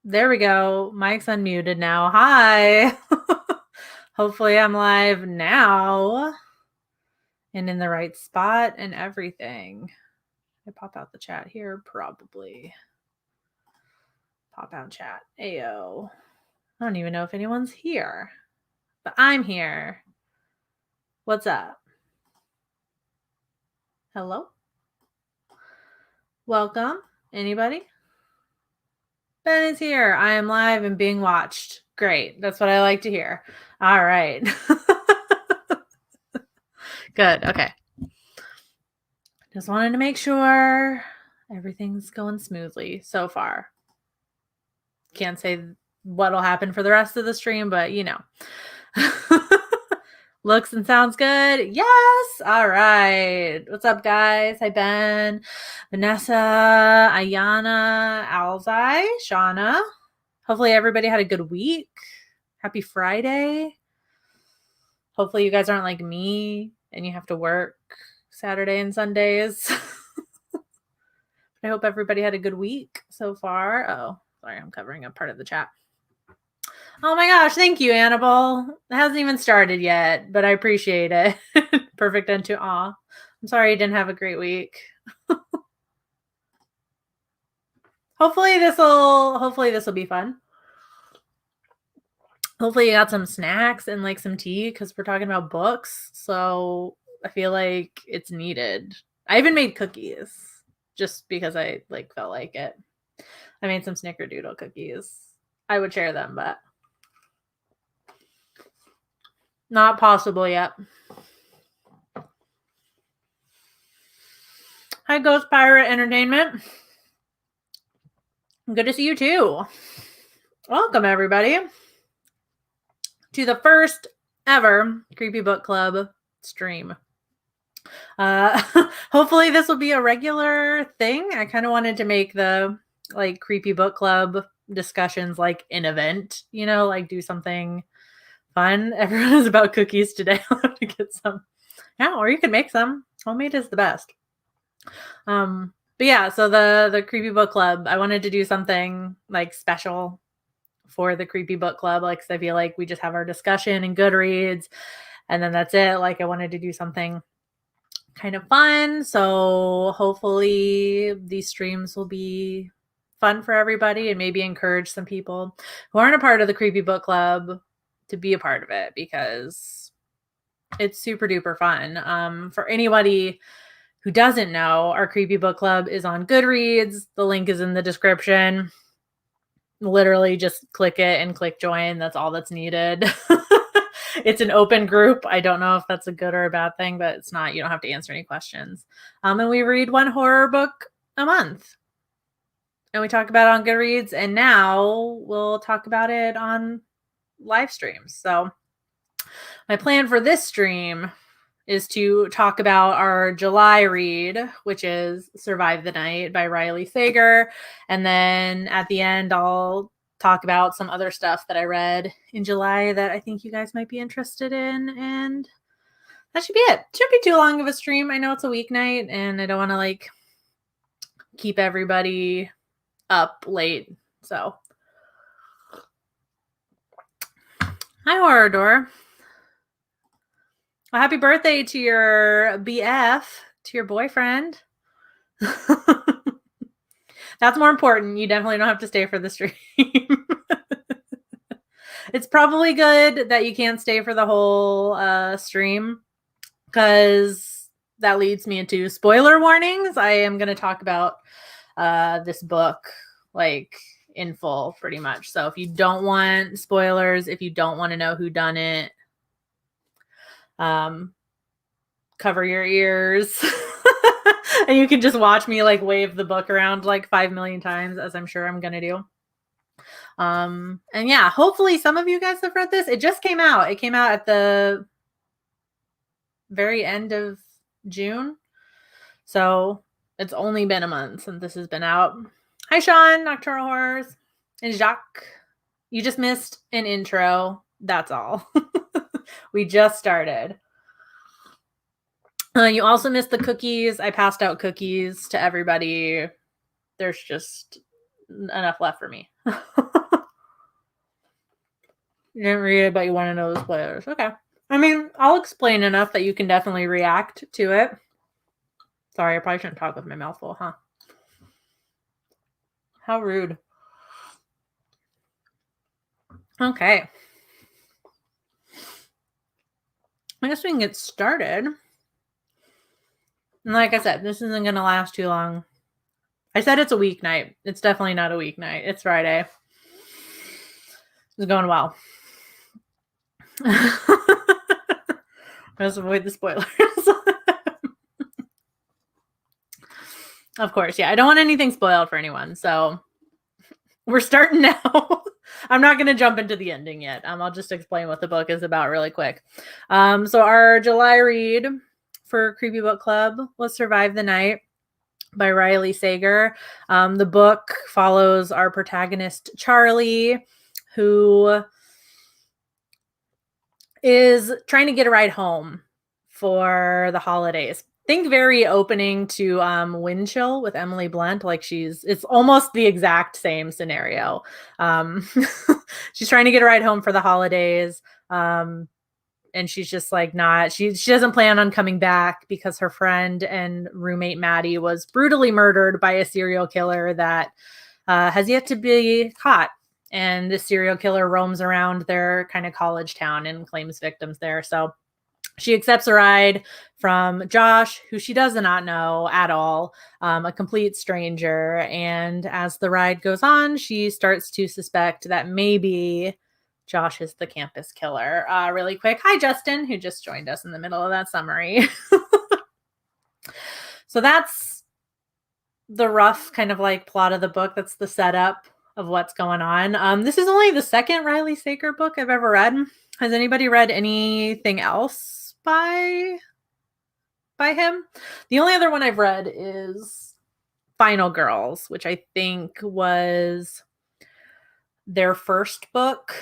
There we go. Mic's unmuted now. Hi. Hopefully I'm live now and in the right spot and everything. I pop out the chat here, probably. Pop out chat. Ayo. I don't even know if anyone's here, but I'm here. What's up? Hello? Welcome. Anybody? Ben is here. I am live and being watched. Great. That's what I like to hear. All right. Good. Okay. Just wanted to make sure everything's going smoothly so far. Can't say what'll happen for the rest of the stream, but you know. Looks and sounds good. Yes. All right. What's up, guys? Hi, Ben, Vanessa, Ayana, Alzai, Shauna. Hopefully everybody had a good week. Happy Friday. Hopefully you guys aren't like me and you have to work Saturday and Sundays. I hope everybody had a good week so far. Oh, sorry, I'm covering up part of the chat. Oh my gosh, thank you, Annabelle. It hasn't even started yet, but I appreciate it. Perfect end to awe. I'm sorry you didn't have a great week. Hopefully this will be fun. Hopefully you got some snacks and like some tea because we're talking about books. So I feel like it's needed. I even made cookies just because I like felt like it. I made some snickerdoodle cookies. I would share them, but not possible yet. Hi, Ghost Pirate Entertainment. Good to see you too. Welcome, everybody, to the first ever Creepy Book Club stream. Hopefully this will be a regular thing. I kind of wanted to make the like Creepy Book Club discussions like an event, you know, like do something fun. Everyone is about cookies today. I'll have to get some. Yeah, or you can make some. Homemade is the best. But yeah, so the Creepy Book Club, I wanted to do something like special for the Creepy Book Club, like, 'cause I feel like we just have our discussion and Goodreads and then that's it. Like I wanted to do something kind of fun. So hopefully these streams will be fun for everybody and maybe encourage some people who aren't a part of the Creepy Book Club to be a part of it because it's super duper fun. For anybody who doesn't know, our Creepy Book Club is on Goodreads. The link is in the description. Literally just click it and click join. That's all that's needed. It's an open group. I don't know if that's a good or a bad thing, but it's not. You don't have to answer any questions. And we read one horror book a month. And we talk about it on Goodreads. And now we'll talk about it on live streams. So my plan for this stream is to talk about our July read, which is Survive the Night by Riley Sager. And then at the end, I'll talk about some other stuff that I read in July that I think you guys might be interested in. And that should be it. Shouldn't be too long of a stream. I know it's a weeknight and I don't want to like keep everybody up late. So hi, Horror Door. Well, happy birthday to your BF, to your boyfriend. That's more important. You definitely don't have to stay for the stream. It's probably good that you can't stay for the whole stream because that leads me into spoiler warnings. I am going to talk about this book like in full pretty much. So if you don't want spoilers, if you don't want to know who done it, cover your ears. And you can just watch me like wave the book around like 5 million times, as I'm sure I'm gonna do. And yeah, hopefully some of you guys have read this. It just came out. It came out at the very end of June. So it's only been a month since this has been out. Hi, Sean, Nocturnal Horrors, and Jacques. You just missed an intro. That's all. We just started. You also missed the cookies. I passed out cookies to everybody. There's just enough left for me. You didn't read it, but you want to know the spoilers. Okay. I mean, I'll explain enough that you can definitely react to it. Sorry, I probably shouldn't talk with my mouth full, huh? How rude. Okay. I guess we can get started. And like I said, this isn't going to last too long. I said it's a weeknight. It's definitely not a weeknight. It's Friday. It's going well. Let's avoid the spoilers. Of course, yeah. I don't want anything spoiled for anyone. So we're starting now. I'm not going to jump into the ending yet. I'll just explain what the book is about really quick. So our July read for Creepy Book Club was Survive the Night by Riley Sager. The book follows our protagonist, Charlie, who is trying to get a ride home for the holidays. Think very opening to Wind Chill with Emily Blunt. Like it's almost the exact same scenario. She's trying to get a ride home for the holidays. And she's just like she doesn't plan on coming back because her friend and roommate Maddie was brutally murdered by a serial killer that has yet to be caught. And the serial killer roams around their kind of college town and claims victims there. So she accepts a ride from Josh, who she does not know at all, a complete stranger. And as the ride goes on, she starts to suspect that maybe Josh is the campus killer. Really quick. Hi, Justin, who just joined us in the middle of that summary. So that's the rough kind of like plot of the book. That's the setup of what's going on. This is only the second Riley Sager book I've ever read. Has anybody read anything else by him? The only other one I've read is Final Girls, which I think was their first book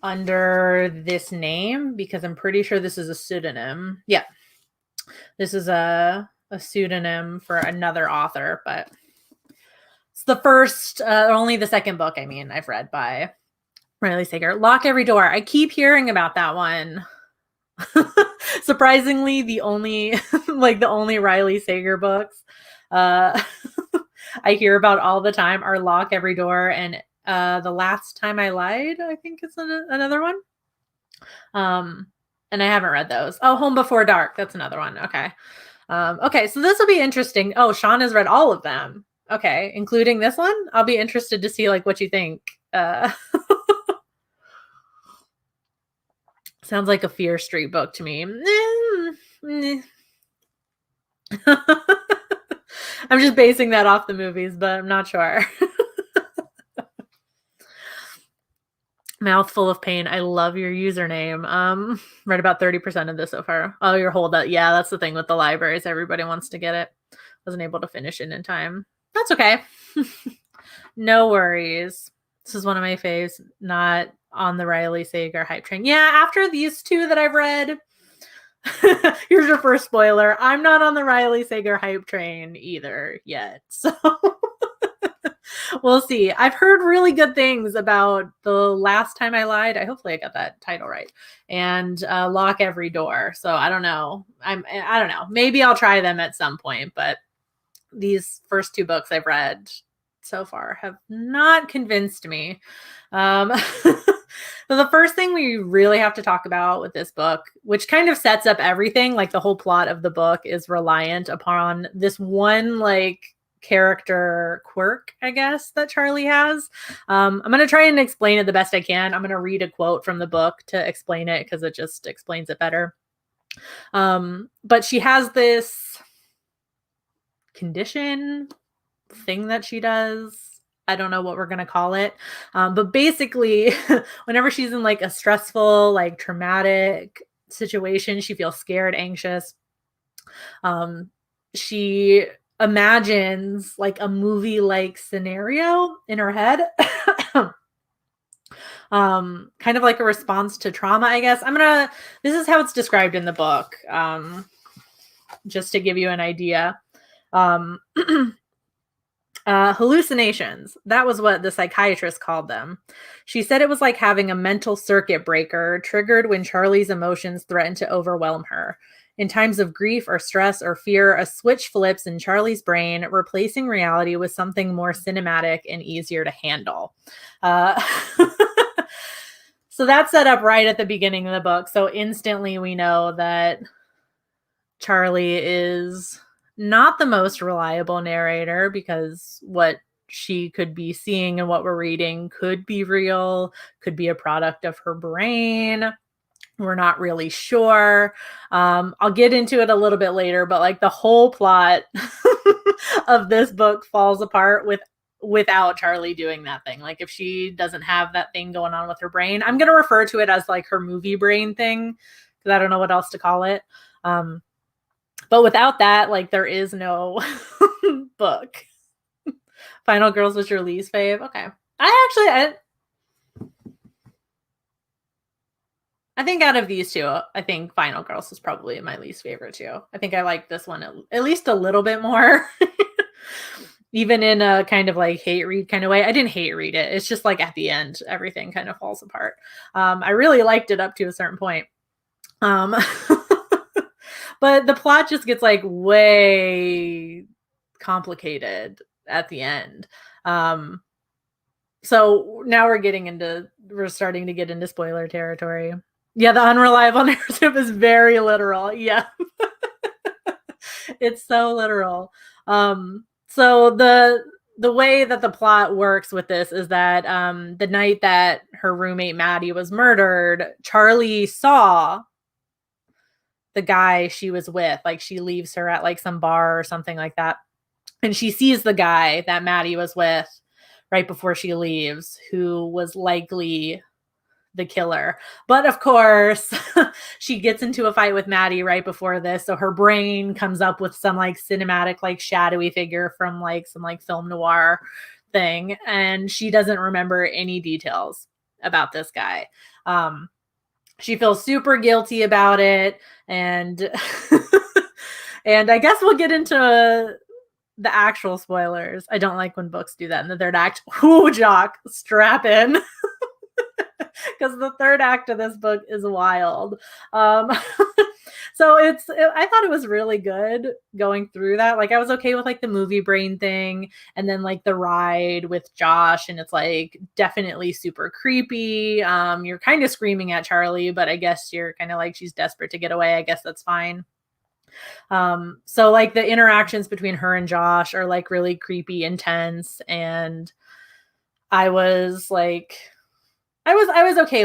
under this name, because I'm pretty sure this is a pseudonym. Yeah, this is a pseudonym for another author, but it's the first, only the second book, I mean, I've read by Riley Sager. Lock Every Door. I keep hearing about that one. Surprisingly, the only Riley Sager books I hear about all the time are Lock Every Door and The Last Time I Lied, I think is another one. And I haven't read those. Oh, Home Before Dark. That's another one. Okay. Okay, so this will be interesting. Oh, Sean has read all of them. Okay, including this one. I'll be interested to see like what you think. Sounds like a Fear Street book to me. I'm just basing that off the movies, but I'm not sure. Mouthful of Pain. I love your username. Read about 30% of this so far. Oh, you're hold up. Yeah, that's the thing with the libraries. Everybody wants to get it. Wasn't able to finish it in time. That's okay. No worries. This is one of my faves. Not on the Riley Sager hype train. Yeah, after these two that I've read, here's your first spoiler. I'm not on the Riley Sager hype train either yet. So we'll see. I've heard really good things about The Last Time I Lied. Hopefully I got that title right. And Lock Every Door. So I don't know. I don't know. Maybe I'll try them at some point, but these first two books I've read so far have not convinced me. So the first thing we really have to talk about with this book, which kind of sets up everything, like the whole plot of the book is reliant upon this one like character quirk, I guess, that Charlie has. I'm going to try and explain it the best I can. I'm going to read a quote from the book to explain it because it just explains it better. But she has this condition thing that she does. I don't know what we're going to call it. But basically, whenever she's in like a stressful, like traumatic situation, she feels scared, anxious. She imagines like a movie-like scenario in her head. Kind of like a response to trauma, I guess. This is how it's described in the book. Just to give you an idea. Hallucinations. That was what the psychiatrist called them. She said it was like having a mental circuit breaker triggered when Charlie's emotions threatened to overwhelm her. In times of grief or stress or fear, a switch flips in Charlie's brain, replacing reality with something more cinematic and easier to handle. Uh, so that's set up right at the beginning of the book. So instantly we know that Charlie is not the most reliable narrator because what she could be seeing and what we're reading could be real, could be a product of her brain. We're not really sure. I'll get into it a little bit later, but like the whole plot of this book falls apart without Charlie doing that thing. Like if she doesn't have that thing going on with her brain, I'm going to refer to it as like her movie brain thing because I don't know what else to call it. But without that, like there is no book. Final Girls was your least fave? Okay. I think out of these two, I think Final Girls is probably my least favorite too. I think I like this one at least a little bit more. Even in a kind of like hate read kind of way. I didn't hate read it. It's just like at the end, everything kind of falls apart. I really liked it up to a certain point. But the plot just gets like way complicated at the end. So now we're starting to get into spoiler territory. Yeah, the unreliable narrative is very literal. Yeah. It's so literal. So the way that the plot works with this is that the night that her roommate Maddie was murdered, Charlie saw the guy she was with. Like she leaves her at like some bar or something like that. And she sees the guy that Maddie was with right before she leaves, who was likely the killer. But of course, she gets into a fight with Maddie right before this. So her brain comes up with some like cinematic, like shadowy figure from like some like film noir thing. And she doesn't remember any details about this guy. She feels super guilty about it. And and I guess we'll get into the actual spoilers. I don't like when books do that in the third act. Ooh, Jock, strap in. Because the third act of this book is wild. So I thought it was really good going through that. Like I was okay with like the movie brain thing and then like the ride with Josh, and it's like definitely super creepy. You're kind of screaming at Charlie, but I guess you're kind of like she's desperate to get away. I guess that's fine. So like the interactions between her and Josh are like really creepy, intense, and I was okay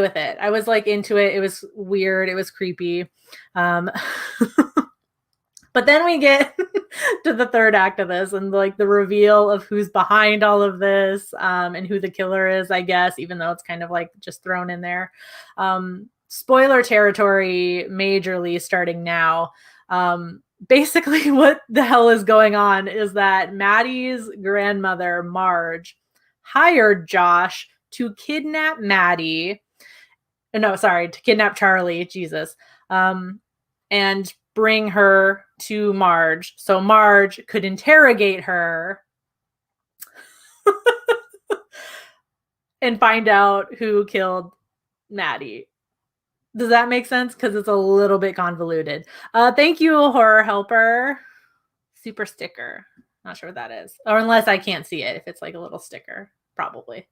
with it. I was like into it. It was weird. It was creepy. But then we get to the third act of this and like the reveal of who's behind all of this, and who the killer is, I guess, even though it's kind of like just thrown in there. Spoiler territory majorly starting now. Basically what the hell is going on is that Maddie's grandmother, Marge, hired Josh to kidnap Maddie. No, sorry, to kidnap Charlie, Jesus. And bring her to Marge so Marge could interrogate her and find out who killed Maddie. Does that make sense? Because it's a little bit convoluted. Thank you, Horror Helper. Super sticker. Not sure what that is. Or unless I can't see it. If it's like a little sticker, probably.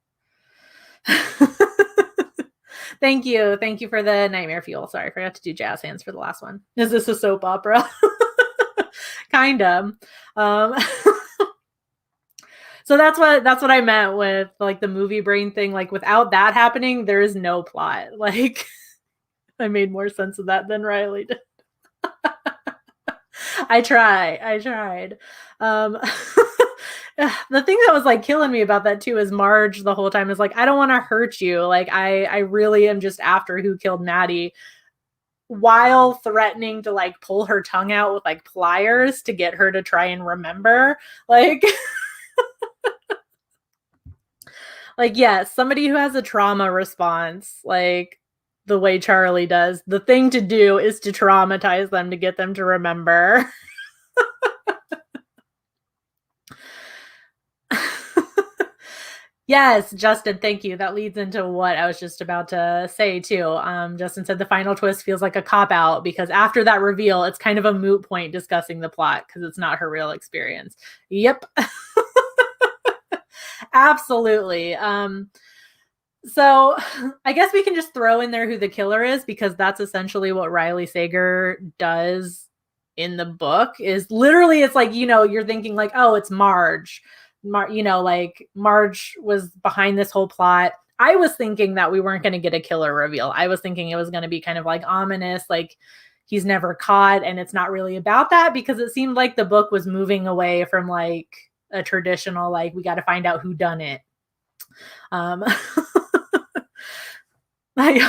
Thank you. Thank you for the nightmare fuel. Sorry, I forgot to do jazz hands for the last one. Is this a soap opera? Kind of. So that's what I meant with like the movie brain thing. Like without that happening, there is no plot. Like I made more sense of that than Riley did. I tried. The thing that was like killing me about that too is Marge the whole time is like, I don't want to hurt you. Like I really am just after who killed Maddie, while threatening to like pull her tongue out with like pliers to get her to try and remember. Like like yes, somebody who has a trauma response, like the way Charlie does, the thing to do is to traumatize them to get them to remember. Yes, Justin, thank you. That leads into what I was just about to say too. Justin said the final twist feels like a cop out because after that reveal, it's kind of a moot point discussing the plot because it's not her real experience. Yep. Absolutely. So I guess we can just throw in there who the killer is because that's essentially what Riley Sager does in the book is literally it's like, you're thinking like, oh, it's Marge. Like Marge was behind this whole plot. I was thinking that we weren't going to get a killer reveal. I was thinking it was going to be kind of like ominous, like he's never caught. And it's not really about that because it seemed like the book was moving away from like a traditional, like we got to find out who done it. I'm kind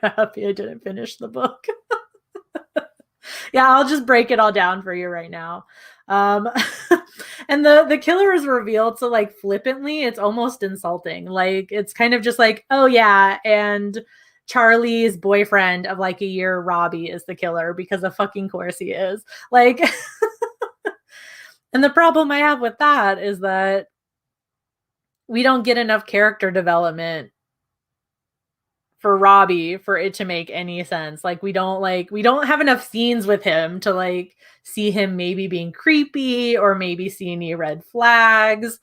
of happy I didn't finish the book. Yeah, I'll just break it all down for you right now. And the killer is revealed so like flippantly, it's almost insulting. Like it's kind of just like, oh yeah, and Charlie's boyfriend of like a year, Robbie, is the killer because of fucking course he is. Like and the problem I have with that is that we don't get enough character development for Robbie for it to make any sense. Like we don't have enough scenes with him to like see him maybe being creepy or maybe see any red flags.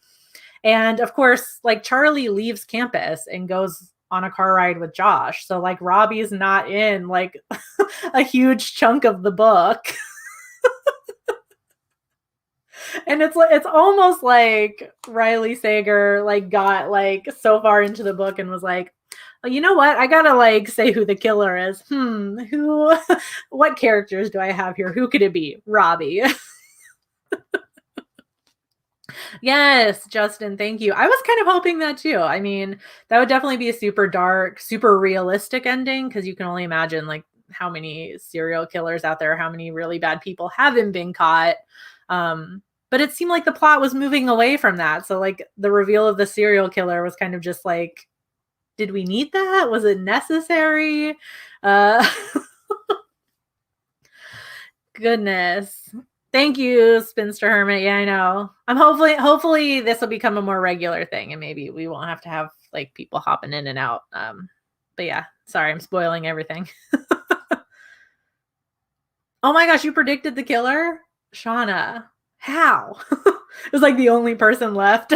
And of course, like Charlie leaves campus and goes on a car ride with Josh. So like Robbie's not in like a huge chunk of the book. And it's almost like Riley Sager like got like so far into the book and was like, well, you know what? I gotta like say who the killer is. Who? What characters do I have here? Who could it be? Robbie. Yes, Justin, thank you. I was kind of hoping that too. I mean, that would definitely be a super dark, super realistic ending because you can only imagine like how many serial killers out there, how many really bad people haven't been caught. But it seemed like the plot was moving away from that. So like the reveal of the serial killer was kind of just like, did we need that? Was it necessary? Goodness. Thank you, Spinster Hermit. Yeah, I know. I'm hopefully this will become a more regular thing and maybe we won't have to have like people hopping in and out. But yeah, sorry, I'm spoiling everything. Oh my gosh, you predicted the killer? Shauna. How? It was like the only person left.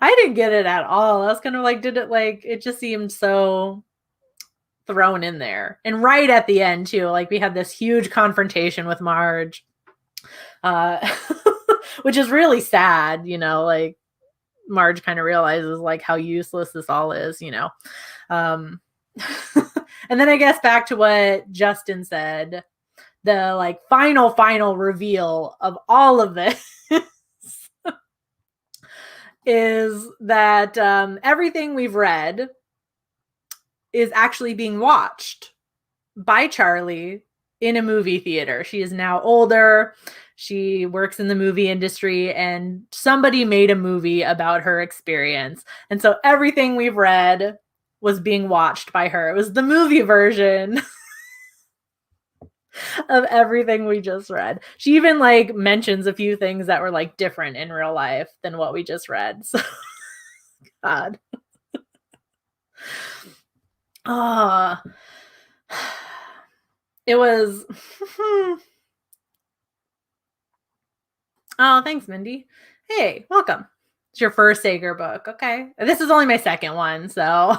I didn't get it at all. I was kind of like, it just seemed so thrown in there. And right at the end, too, like we had this huge confrontation with Marge, which is really sad, like Marge kind of realizes like how useless this all is, And then I guess back to what Justin said, the like final reveal of all of this is that everything we've read is actually being watched by Charlie in a movie theater. She is now older. She works in the movie industry and somebody made a movie about her experience. And so everything we've read was being watched by her. It was the movie version of everything we just read. She even like mentions a few things that were like different in real life than what we just read. So God. It was Oh, thanks, Mindy. Hey, welcome. It's your first Sager book. Okay. This is only my second one, so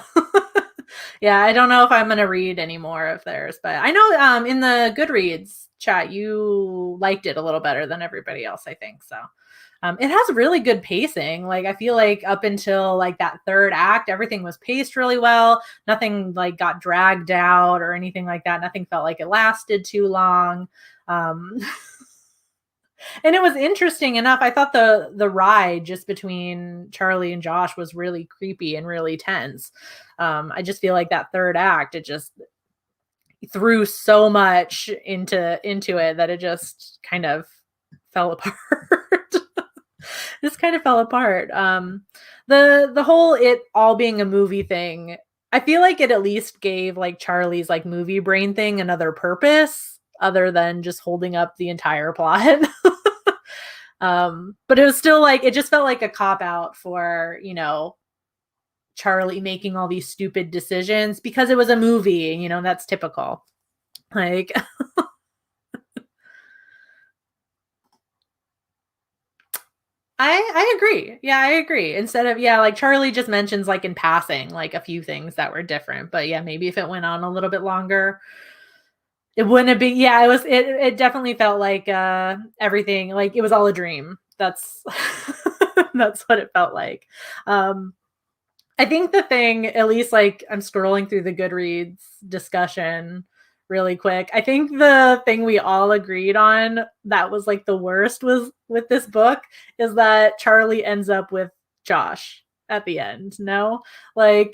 yeah, I don't know if I'm gonna read any more of theirs, but I know in the Goodreads chat you liked it a little better than everybody else, I think. So it has really good pacing. Like I feel like up until like that third act, everything was paced really well. Nothing like got dragged out or anything like that. Nothing felt like it lasted too long. And it was interesting enough. I thought the ride just between Charlie and Josh was really creepy and really tense. I just feel like that third act, it just threw so much into it that it just kind of fell apart. Just kind of fell apart. The whole it all being a movie thing, I feel like it at least gave like Charlie's like movie brain thing another purpose other than just holding up the entire plot. But it was still like, it just felt like a cop out for, you know, Charlie making all these stupid decisions because it was a movie, you know, that's typical. Like, I agree. Yeah, I agree. Instead of, yeah, like Charlie just mentions like in passing, like a few things that were different. But yeah, maybe if it went on a little bit longer, it wouldn't have been, yeah, it definitely felt like everything, like it was all a dream. That's that's what it felt like. Um I think the thing, at least like I'm scrolling through the Goodreads discussion really quick. I think the thing we all agreed on that was like the worst was with this book is that Charlie ends up with Josh at the end. No? Like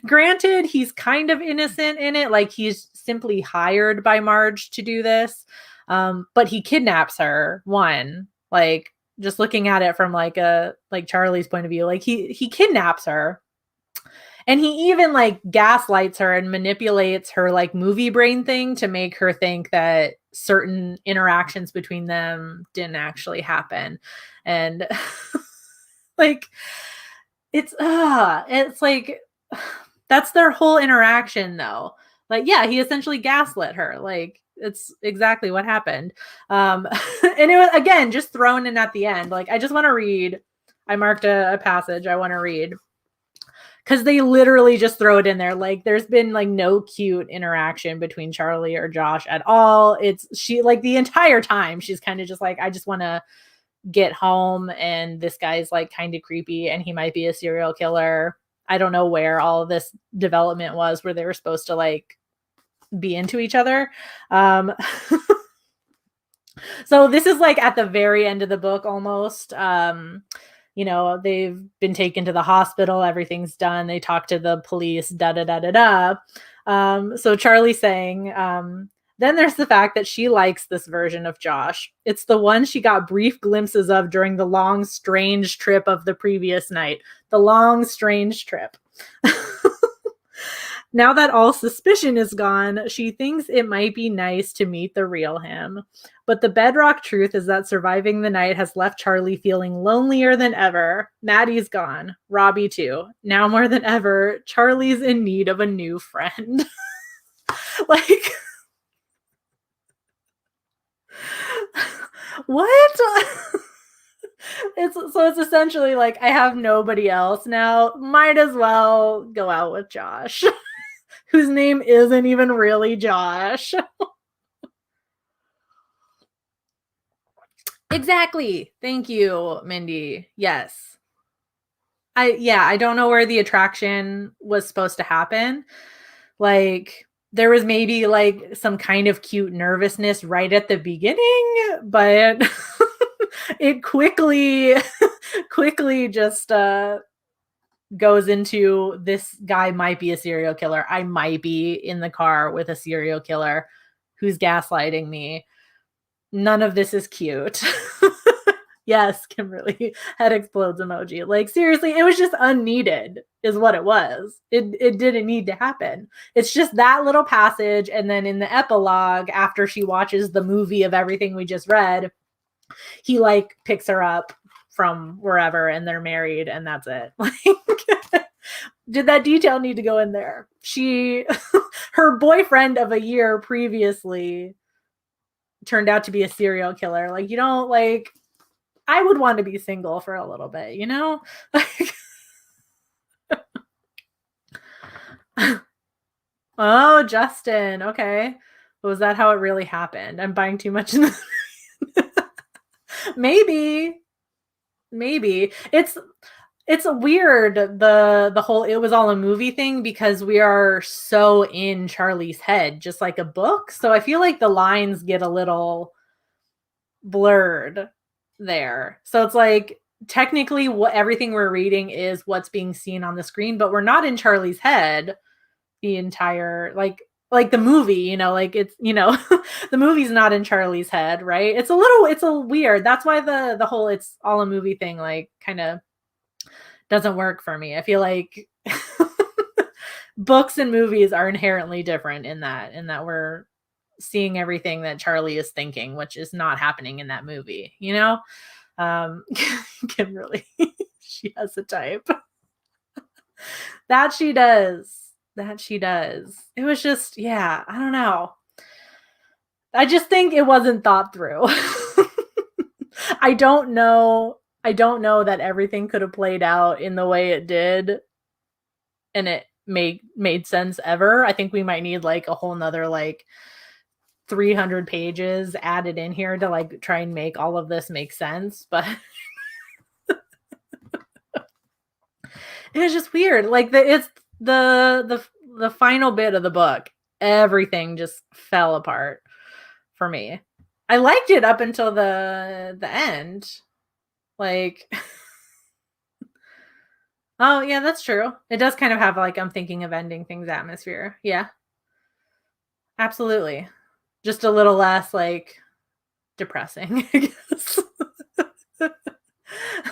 granted, he's kind of innocent in it. Like he's simply hired by Marge to do this. But he kidnaps her, one, like just looking at it from like a like Charlie's point of view, like he kidnaps her, and he even like gaslights her and manipulates her like movie brain thing to make her think that certain interactions between them didn't actually happen. And like it's like that's their whole interaction though. Like, yeah, he essentially gaslit her. Like, it's exactly what happened. And it was again just thrown in at the end. Like, I just want to read. I marked a passage I want to read because they literally just throw it in there. Like, there's been like no cute interaction between Charlie or Josh at all. It's she like the entire time she's kind of just like, I just want to get home, and this guy's like kind of creepy, and he might be a serial killer. I don't know where all of this development was where they were supposed to like be into each other. So this is like at the very end of the book almost. You know, they've been taken to the hospital, everything's done, they talk to the police, da da da da da. So Charlie saying, then there's the fact that she likes this version of Josh. It's the one she got brief glimpses of during the long, strange trip of the previous night. The long, strange trip. Now that all suspicion is gone, she thinks it might be nice to meet the real him. But the bedrock truth is that surviving the night has left Charlie feeling lonelier than ever. Maddie's gone. Robbie too. Now more than ever, Charlie's in need of a new friend. Like, what? It's essentially like, I have nobody else now. Might as well go out with Josh, whose name isn't even really Josh. Exactly. Thank you, Mindy. Yes. I don't know where the attraction was supposed to happen. Like, there was maybe like some kind of cute nervousness right at the beginning, but it quickly just goes into, this guy might be a serial killer. I might be in the car with a serial killer who's gaslighting me. None of this is cute. Yes, Kimberly, head explodes emoji. Like, seriously, it was just unneeded, is what it was. It didn't need to happen. It's just that little passage, and then in the epilogue, after she watches the movie of everything we just read, he like picks her up from wherever and they're married, and that's it. Like, did that detail need to go in there? She her boyfriend of a year previously turned out to be a serial killer. Like, you don't like, I would want to be single for a little bit, you know? Oh, Justin. Okay. Was that how it really happened? I'm buying too much in the maybe. Maybe. It's weird, the whole it was all a movie thing, because we are so in Charlie's head, just like a book. So I feel like the lines get a little blurred there. So it's like technically what everything we're reading is what's being seen on the screen, but we're not in Charlie's head the entire like the movie, you know, like it's, you know, the movie's not in Charlie's head, right? It's a weird. That's why the whole it's all a movie thing like kind of doesn't work for me. I feel like books and movies are inherently different in that we're seeing everything that Charlie is thinking, which is not happening in that movie, Kimberly, she has a type. That she does. It was just, yeah, I don't know. I just think it wasn't thought through. I don't know that everything could have played out in the way it did and it made sense ever. I think we might need like a whole nother like 300 pages added in here to like try and make all of this make sense, but it was just weird. Like it's the final bit of the book, everything just fell apart for me. I liked it up until the end. Like oh yeah, that's true. It does kind of have like I'm thinking of ending things atmosphere. Yeah. Absolutely. Just a little less like depressing, I guess.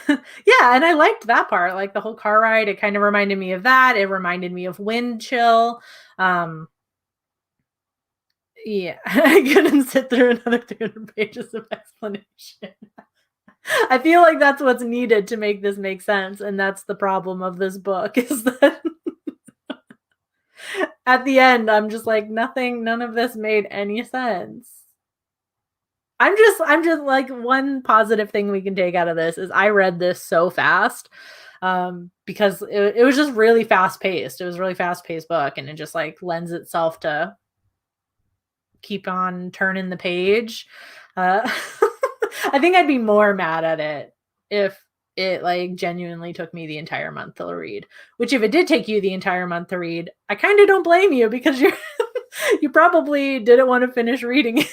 Yeah, and I liked that part, like the whole car ride. It kind of reminded me of that. It reminded me of Wind Chill. Yeah, I couldn't sit through another 300 pages of explanation. I feel like that's what's needed to make this make sense, and that's the problem of this book is that at the end I'm just like none of this made any sense. I'm just like one positive thing we can take out of this is I read this so fast because it was just really fast paced. It was a really fast paced book and it just like lends itself to keep on turning the page. I think I'd be more mad at it if it like genuinely took me the entire month to read, which if it did take you the entire month to read, I kind of don't blame you because you probably didn't want to finish reading it.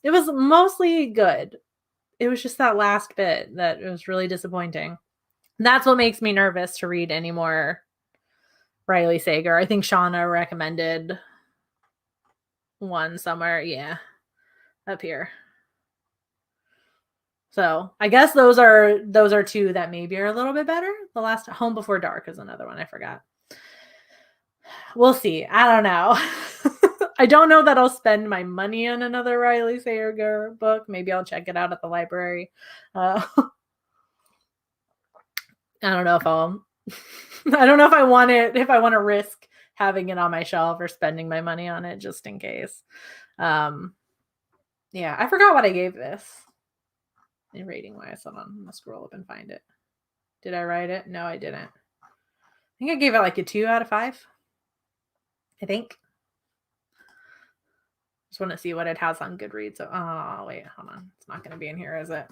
It was mostly good. It was just that last bit that was really disappointing. That's what makes me nervous to read any more Riley Sager. I think Shauna recommended one somewhere. Yeah, up here. So I guess those are two that maybe are a little bit better. The last Home Before Dark is another one I forgot. We'll see. I don't know. I don't know that I'll spend my money on another Riley Sager book. Maybe I'll check it out at the library. I don't know if I don't know if I want it, if I want to risk having it on my shelf or spending my money on it just in case. Yeah, I forgot what I gave this in rating wise. Hold on, I'm gonna scroll up and find it. Did I write it? No, I didn't. I think I gave it like a 2 out of 5. I think. Just want to see what it has on Goodreads. Oh, wait, hold on. It's not going to be in here, is it?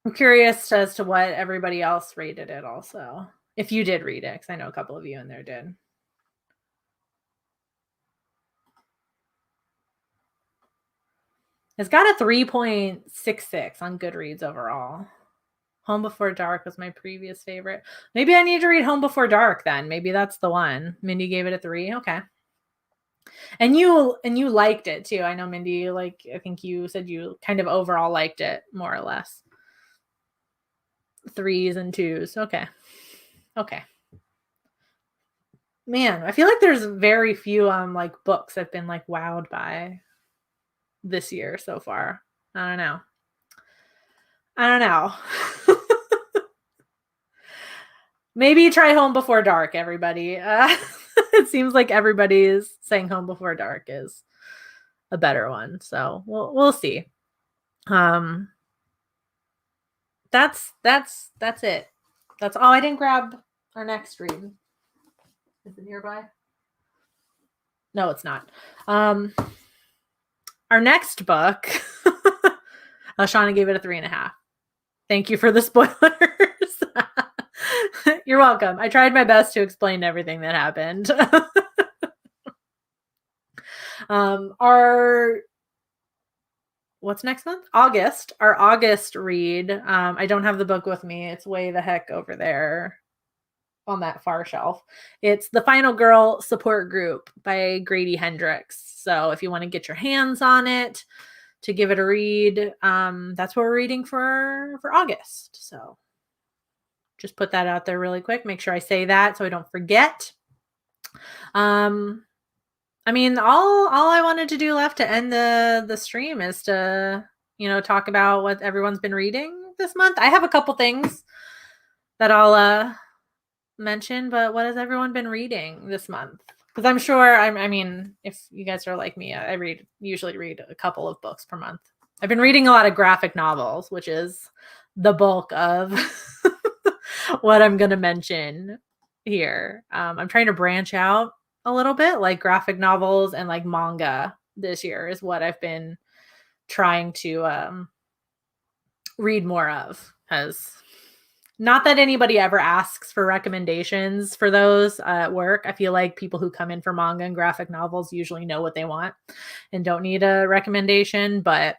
I'm curious as to what everybody else rated it also. If you did read it, because I know a couple of you in there did. It's got a 3.66 on Goodreads overall. Home Before Dark was my previous favorite. Maybe I need to read Home Before Dark then. Maybe that's the one. Mindy gave it a 3. Okay. And you liked it too. I know Mindy, like I think you said you kind of overall liked it more or less. 3s and 2s. Okay. Okay. Man, I feel like there's very few like books I've been like wowed by this year so far. I don't know. Maybe try Home Before Dark, everybody. It seems like everybody is saying Home Before Dark is a better one. So we'll see. That's it. That's all. I didn't grab our next read. Is it nearby? No, it's not. Our next book, Shauna gave it a 3.5. Thank you for the spoilers. You're welcome. I tried my best to explain everything that happened. What's next month? August. Our August read. I don't have the book with me. It's way the heck over there on that far shelf. It's The Final Girl Support Group by Grady Hendrix. So if you want to get your hands on it to give it a read, that's what we're reading for August. So Just put that out there really quick. Make sure I say that so I don't forget. Um, I mean, all I wanted to do left to end the stream is to, talk about what everyone's been reading this month. I have a couple things that I'll mention, but what has everyone been reading this month? Because I'm sure, I mean, if you guys are like me, I usually read a couple of books per month. I've been reading a lot of graphic novels, which is the bulk of what I'm going to mention here. I'm trying to branch out a little bit, like graphic novels and like manga this year is what I've been trying to read more of. Because not that anybody ever asks for recommendations for those at work. I feel like people who come in for manga and graphic novels usually know what they want and don't need a recommendation, but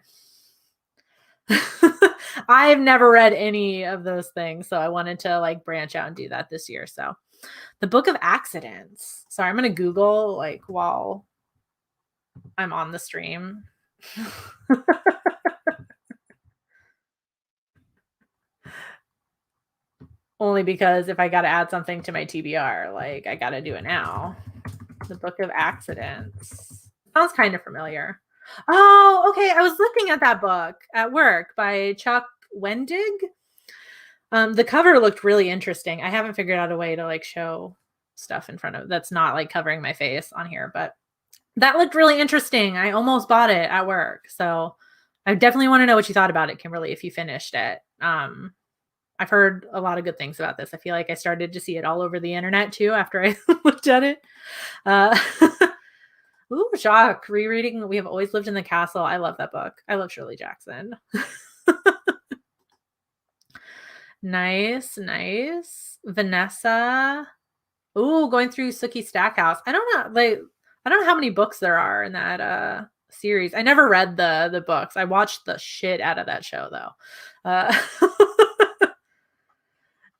I've never read any of those things, so I wanted to like branch out and do that this year. So The Book of Accidents. Sorry, I'm going to Google like while I'm on the stream. Only because if I got to add something to my TBR, like I got to do it now. The Book of Accidents. Sounds kind of familiar. Oh, okay. I was looking at that book at work by Chuck Wendig. The cover looked really interesting. I haven't figured out a way to like show stuff in front of that's not like covering my face on here, but that looked really interesting. I almost bought it at work. So I definitely want to know what you thought about it, Kimberly, if you finished it. I've heard a lot of good things about this. I feel like I started to see it all over the internet too after I looked at it. Ooh, Jacques, rereading We Have Always Lived in the Castle. I love that book. I love Shirley Jackson. Nice. Vanessa. Ooh, going through Sookie Stackhouse. I don't know how many books there are in that series. I never read the books. I watched the shit out of that show though.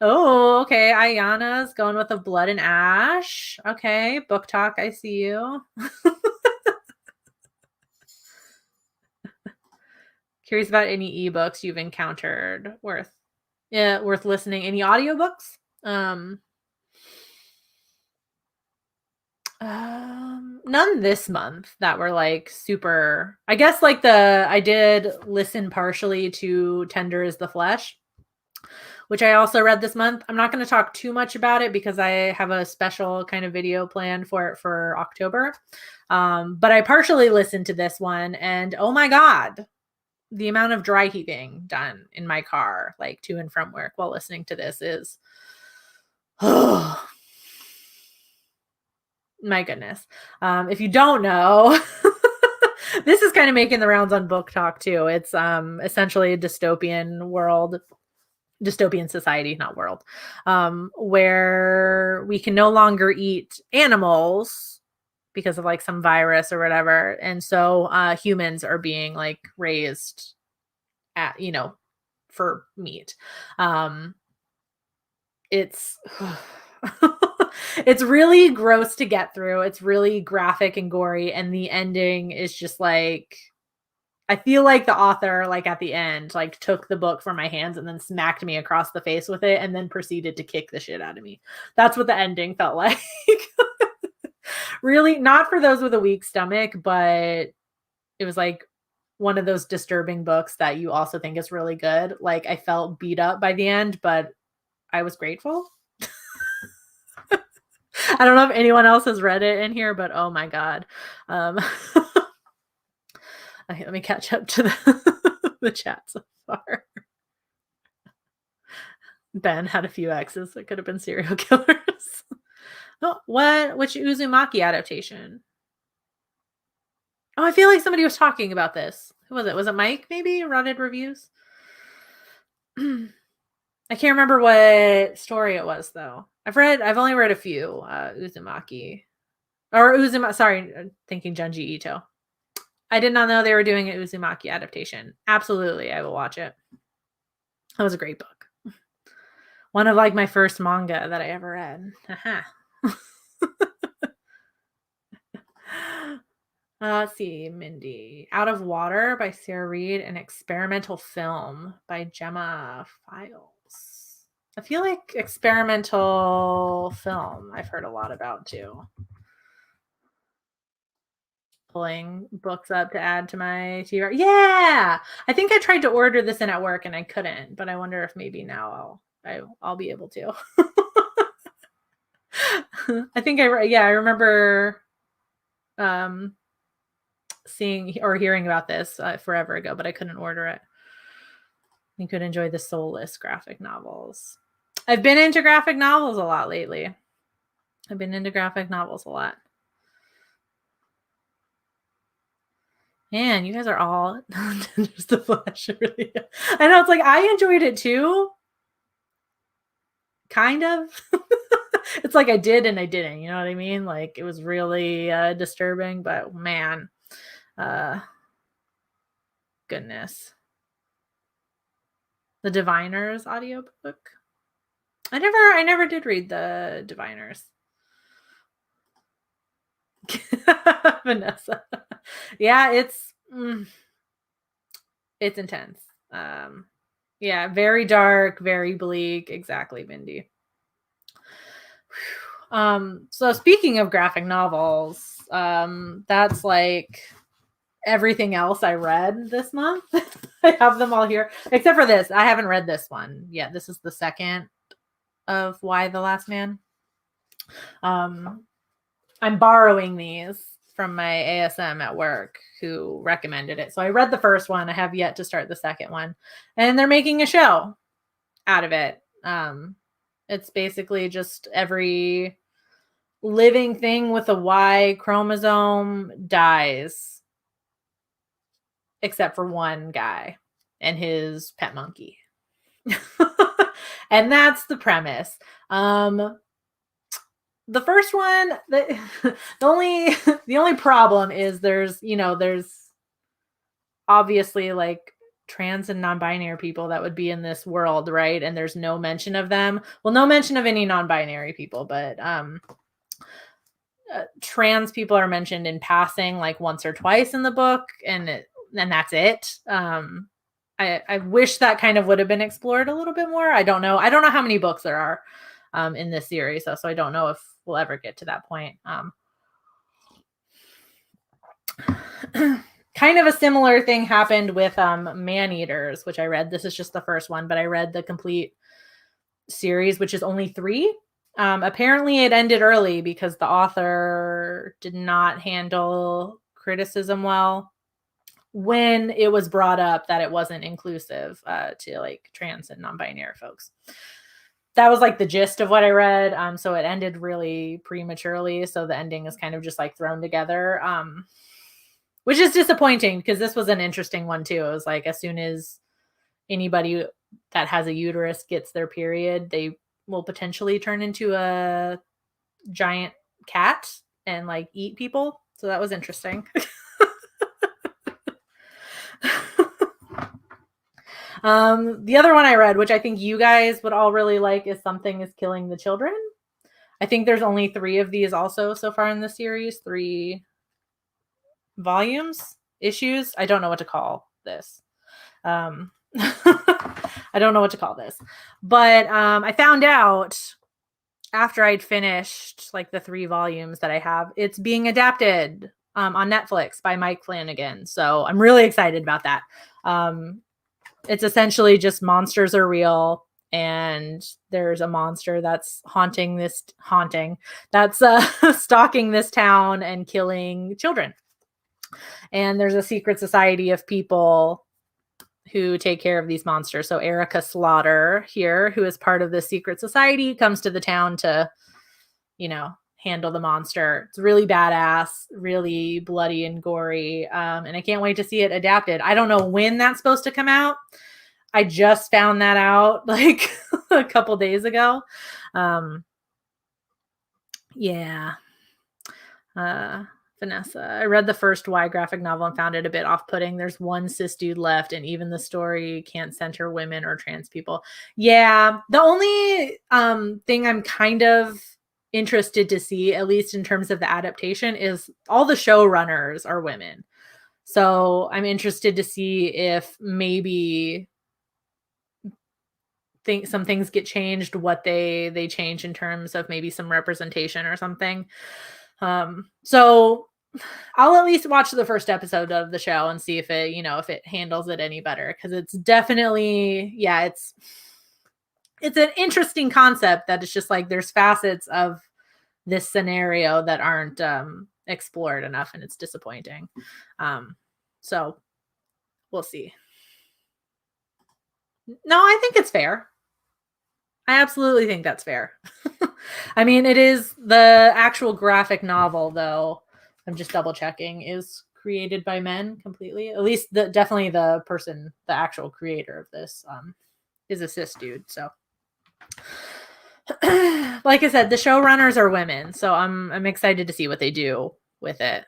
Oh, okay. Ayana's going with a Blood and Ash. Okay, book talk. I see you. Curious about any ebooks you've encountered worth listening. Any audiobooks? None this month that were like super. I guess like I did listen partially to Tender is the Flesh, which I also read this month. I'm not going to talk too much about it because I have a special kind of video planned for it for October. But I partially listened to this one, and oh my God, the amount of dry heaving done in my car, like to and from work while listening to this is, oh my goodness. If you don't know, this is kind of making the rounds on Book Talk too. It's essentially a dystopian world, dystopian society, not world, where we can no longer eat animals because of like some virus or whatever. And so humans are being like raised at, for meat. It's it's really gross to get through. It's really graphic and gory, and the ending is just like, I feel like the author, like at the end, like took the book from my hands and then smacked me across the face with it and then proceeded to kick the shit out of me. That's what the ending felt like. Really, not for those with a weak stomach, but it was like one of those disturbing books that you also think is really good. Like I felt beat up by the end, but I was grateful. I don't know if anyone else has read it in here, but oh my God. Okay, let me catch up to the chat so far. Ben had a few exes that could have been serial killers. Oh, which Uzumaki adaptation? Oh, I feel like somebody was talking about this. Who was it? Was it Mike, maybe? Rotted Reviews? I can't remember what story it was, though. I've only read a few Uzumaki. Or sorry, thinking Junji Ito. I did not know they were doing an Uzumaki adaptation. Absolutely, I will watch it. That was a great book. One of like my first manga that I ever read. Let's see, Mindy. Out of Water by Sarah Reed, an experimental film by Gemma Files. I feel like experimental film I've heard a lot about too. Pulling books up to add to my TBR. Yeah, I think I tried to order this in at work and I couldn't, but I wonder if maybe now I'll be able to. I think I remember seeing or hearing about this forever ago, but I couldn't order it. You could enjoy the soulless graphic novels. I've been into graphic novels a lot lately. I've been into graphic novels a lot. Man, you guys are all just the flesh. Really. I know, it's like I enjoyed it too. Kind of. It's like I did and I didn't, you know what I mean? Like it was really disturbing, but man, goodness. The Diviners audiobook. I never did read the Diviners. Vanessa. Yeah, it's intense. Yeah, very dark, very bleak. Exactly, Mindy. So speaking of graphic novels, that's like everything else I read this month. I have them all here, except for this. I haven't read this one yet. This is the second of Y: The Last Man. I'm borrowing these from my ASM at work who recommended it. So I read the first one. I have yet to start the second one. And they're making a show out of it. It's basically just every living thing with a Y chromosome dies except for one guy and his pet monkey. And that's the premise. The first one, the only problem is there's obviously like trans and non-binary people that would be in this world, right? And there's no mention of them. Well, no mention of any non-binary people, but trans people are mentioned in passing like once or twice in the book, and that's it. I wish that kind of would have been explored a little bit more. I don't know how many books there are in this series, so I don't know if we'll ever get to that point. Kind of a similar thing happened with Man-Eaters, which I read. This is just the first one, but I read the complete series, which is only 3. Apparently it ended early because the author did not handle criticism well when it was brought up that it wasn't inclusive to like trans and non-binary folks. That was like the gist of what I read. So it ended really prematurely. So the ending is kind of just like thrown together, which is disappointing because this was an interesting one too. It was like as soon as anybody that has a uterus gets their period, they will potentially turn into a giant cat and like eat people. So that was interesting. The other one I read, which I think you guys would all really like, is Something is Killing the Children. I think there's only 3 of these also so far in the series, 3 volumes, issues. I don't know what to call this. I don't know what to call this, but I found out after I'd finished like the 3 volumes that I have, it's being adapted on Netflix by Mike Flanagan. So I'm really excited about that. It's essentially just monsters are real, and there's a monster that's stalking this town and killing children. And there's a secret society of people who take care of these monsters. So Erica Slaughter here, who is part of the secret society, comes to the town to, handle the monster. It's really badass, really bloody and gory. And I can't wait to see it adapted. I don't know when that's supposed to come out. I just found that out like a couple days ago. Yeah. Vanessa, I read the first Y graphic novel and found it a bit off-putting. There's one cis dude left, and even the story can't center women or trans people. Yeah, the only thing I'm kind of interested to see, at least in terms of the adaptation, is all the showrunners are women. So I'm interested to see if maybe think some things get changed, what they change in terms of maybe some representation or something. So I'll at least watch the first episode of the show and see if it, if it handles it any better. Cause it's definitely, yeah, it's an interesting concept that it's just like there's facets of this scenario that aren't explored enough, and it's disappointing. So we'll see. No, I think it's fair. I absolutely think that's fair. I mean, it is the actual graphic novel, though. I'm just double checking, is created by men completely. At least definitely the actual creator of this is a cis dude. So like I said, the showrunners are women, so I'm excited to see what they do with it.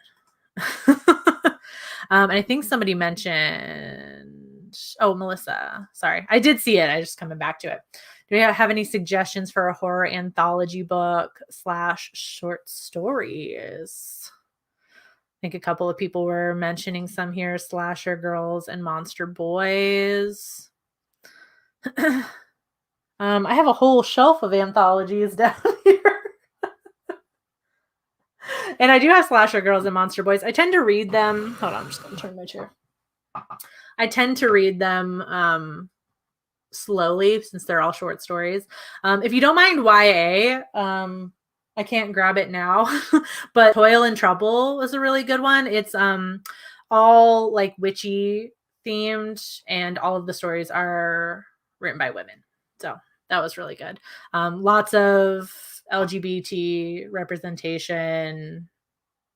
And I think somebody mentioned, Melissa. Sorry, I did see it. I just coming back to it. Do you have any suggestions for a horror anthology book / short stories? I think a couple of people were mentioning some here: Slasher Girls and Monster Boys. I have a whole shelf of anthologies down here. And I do have Slasher Girls and Monster Boys. I tend to read them. Hold on, I'm just going to turn my chair. I tend to read them slowly since they're all short stories. If you don't mind YA, I can't grab it now, but Toil and Trouble is a really good one. It's all like witchy themed, and all of the stories are written by women. So that was really good. Lots of LGBT representation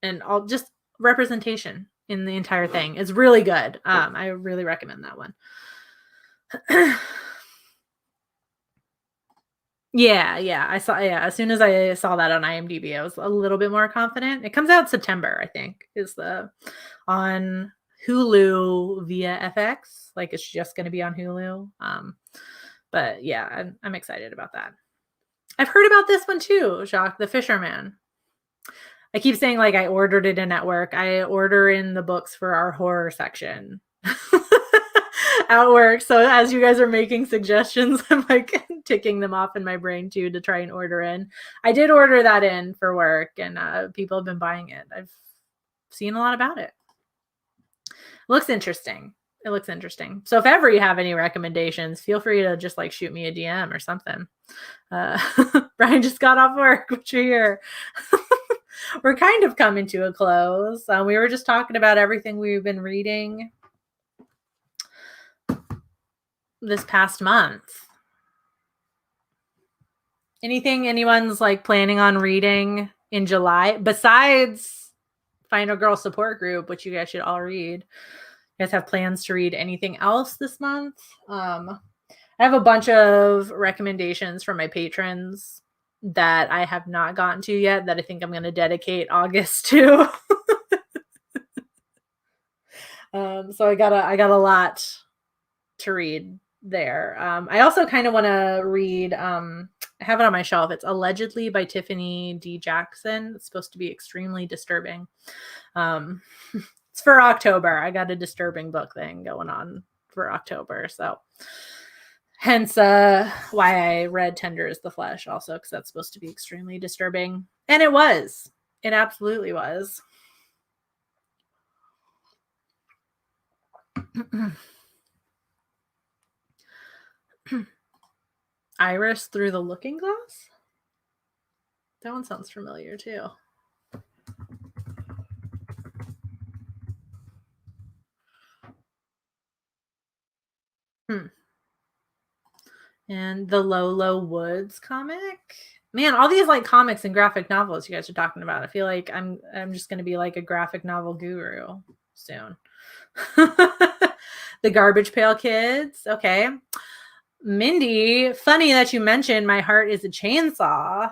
and all just representation in the entire thing. It's really good. I really recommend that one. Yeah. I saw, as soon as I saw that on IMDb, I was a little bit more confident. It comes out September, I think, is on Hulu via FX. Like it's just going to be on Hulu. But yeah, I'm excited about that. I've heard about this one too, Jacques the Fisherman. I keep saying like I ordered it in at work. I order in the books for our horror section at work. So as you guys are making suggestions, I'm like ticking them off in my brain too to try and order in. I did order that in for work, and people have been buying it. I've seen a lot about it. Looks interesting. It looks interesting. So if ever you have any recommendations, feel free to just like shoot me a DM or something. Brian just got off work, which you're here. We're kind of coming to a close. We were just talking about everything we've been reading this past month. Anything anyone's like planning on reading in July besides Final Girl Support Group, which you guys should all read? You guys have plans to read anything else this month? I have a bunch of recommendations from my patrons that I have not gotten to yet that I think I'm going to dedicate August to. So I got a lot to read there. I also kind of want to read, I have it on my shelf. It's Allegedly by Tiffany D. Jackson. It's supposed to be extremely disturbing. It's for October. I got a disturbing book thing going on for October. So hence why I read Tender is the Flesh also, because that's supposed to be extremely disturbing. And it was. It absolutely was. Iris Through the Looking Glass? That one sounds familiar too. And the Lolo Woods comic. Man, all these like comics and graphic novels you guys are talking about. I feel like I'm just gonna be like a graphic novel guru soon. The Garbage Pail Kids. Okay. Mindy, funny that you mentioned My Heart is a Chainsaw.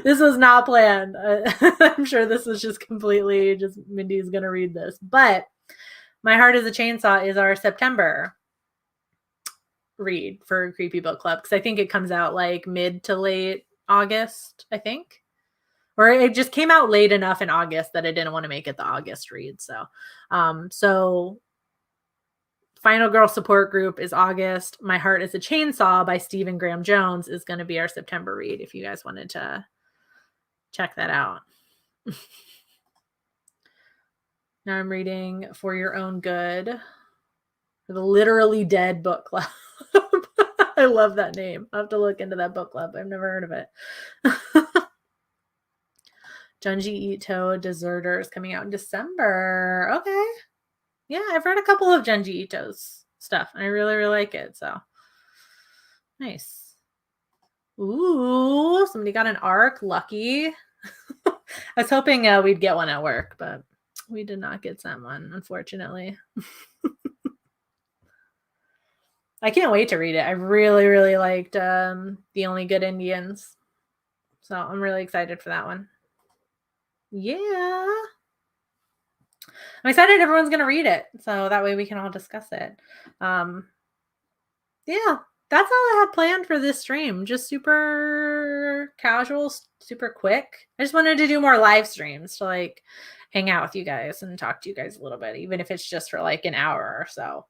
This was not planned. I'm sure this was just completely just Mindy's gonna read this. But My Heart is a Chainsaw is our September read for Creepy Book Club, because I think it comes out like mid to late August, I think. Or it just came out late enough in August that I didn't want to make it the August read. So Final Girl Support Group is August. My Heart is a Chainsaw by Stephen Graham Jones is going to be our September read if you guys wanted to check that out. Now I'm reading For Your Own Good, the Literally Dead book club. I love that name. I'll have to look into that book club. I've never heard of it. Junji Ito, Deserters, coming out in December. Okay. Yeah, I've read a couple of Junji Ito's stuff. I really, really like it. So nice. Ooh, somebody got an ARC. Lucky. I was hoping we'd get one at work, but we did not get sent one, unfortunately. I can't wait to read it. I really, really liked The Only Good Indians. So I'm really excited for that one. Yeah. I'm excited everyone's going to read it. So that way we can all discuss it. Yeah, that's all I have planned for this stream. Just super casual, super quick. I just wanted to do more live streams to like hang out with you guys and talk to you guys a little bit, even if it's just for like an hour or so.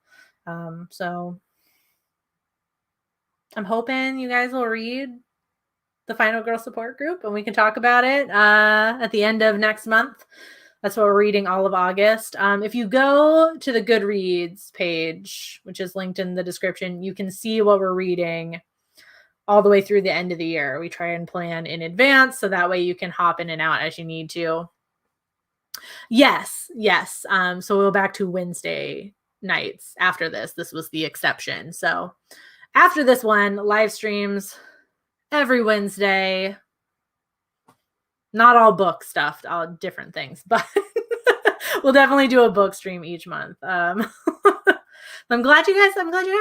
So I'm hoping you guys will read the Final Girl Support Group and we can talk about it at the end of next month. That's what we're reading all of August. If you go to the Goodreads page, which is linked in the description, you can see what we're reading all the way through the end of the year. We try and plan in advance so that way you can hop in and out as you need to. Yes. So we'll go back to Wednesday nights after this. This was the exception. So after this one, live streams every Wednesday. Not all book stuff, all different things, but we'll definitely do a book stream each month. I'm glad you guys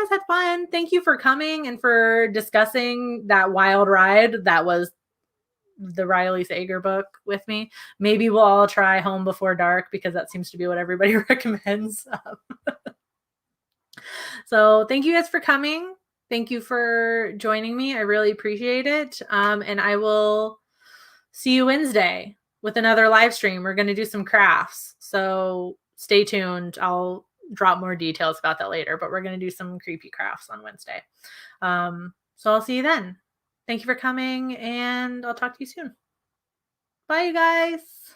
had fun. Thank you for coming and for discussing that wild ride that was the Riley Sager book with me. Maybe we'll all try Home Before Dark because that seems to be what everybody recommends. So thank you guys for coming. Thank you for joining me. I really appreciate it. And I will see you Wednesday with another live stream. We're going to do some crafts. So stay tuned. I'll drop more details about that later, but we're going to do some creepy crafts on Wednesday. So I'll see you then. Thank you for coming and I'll talk to you soon. Bye, you guys.